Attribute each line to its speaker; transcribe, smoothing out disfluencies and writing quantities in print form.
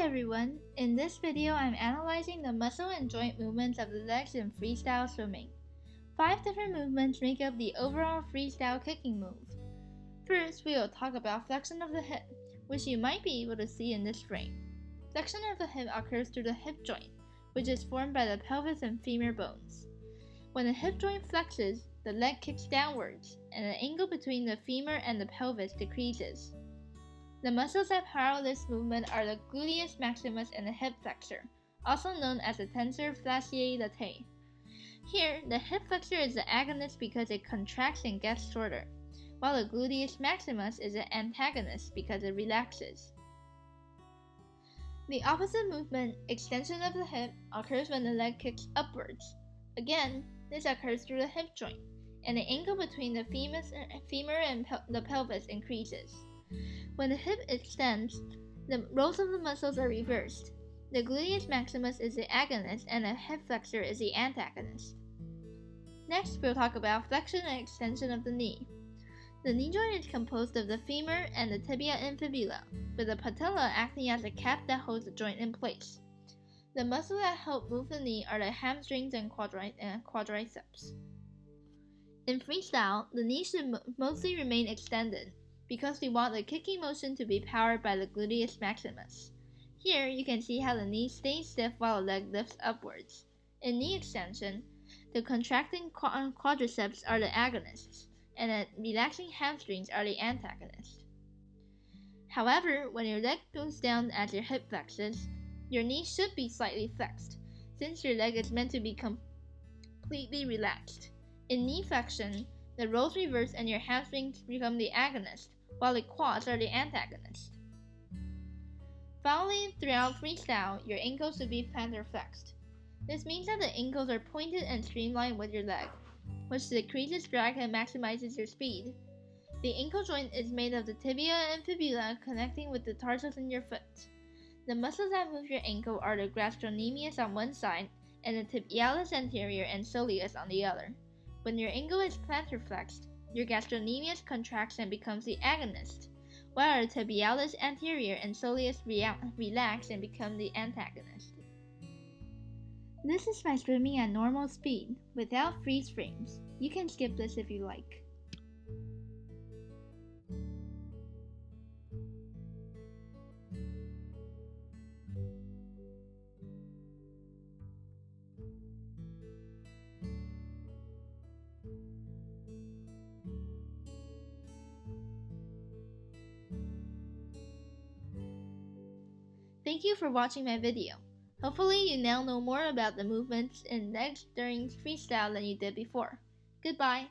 Speaker 1: everyone, in this video I'm analyzing the muscle and joint movements of the legs in freestyle swimming. 5 different movements make up the overall freestyle kicking move. First, we will talk about flexion of the hip, which you might be able to see in this frame. Flexion of the hip occurs through the hip joint, which is formed by the pelvis and femur bones. When the hip joint flexes, the leg kicks downwards, and the angle between the femur and the pelvis decreases. The muscles that power this movement are the gluteus maximus and the hip flexor, also known as the tensor fasciae latae. Here, the hip flexor is the agonist because it contracts and gets shorter, while the gluteus maximus is the antagonist because it relaxes. The opposite movement, extension of the hip, occurs when the leg kicks upwards. Again, this occurs through the hip joint, and the angle between the femur and the pelvis increases. When the hip extends, the roles of the muscles are reversed. The gluteus maximus is the agonist and the hip flexor is the antagonist. Next, we'll talk about flexion and extension of the knee. The knee joint is composed of the femur and the tibia and fibula, with the patella acting as a cap that holds the joint in place. The muscles that help move the knee are the hamstrings and quadriceps. In freestyle, the knee should mostly remain extended, because we want the kicking motion to be powered by the gluteus maximus. Here, you can see how the knee stays stiff while the leg lifts upwards. In knee extension, the contracting quadriceps are the agonists, and the relaxing hamstrings are the antagonists. However, when your leg goes down as your hip flexes, your knee should be slightly flexed, since your leg is meant to be completely relaxed. In knee flexion, the roles reverse and your hamstrings become the agonist, while the quads are the antagonists. Finally, throughout freestyle, your ankles should be plantar flexed. This means that the ankles are pointed and streamlined with your leg, which decreases drag and maximizes your speed. The ankle joint is made of the tibia and fibula connecting with the tarsus in your foot. The muscles that move your ankle are the gastrocnemius on one side and the tibialis anterior and soleus on the other. When your ankle is plantar flexed, your gastrocnemius contracts and becomes the agonist, while the tibialis anterior and soleus relax and become the antagonist. This is by swimming at normal speed, without freeze frames. You can skip this if you like. Thank you for watching my video. Hopefully you now know more about the movements in legs during freestyle than you did before. Goodbye.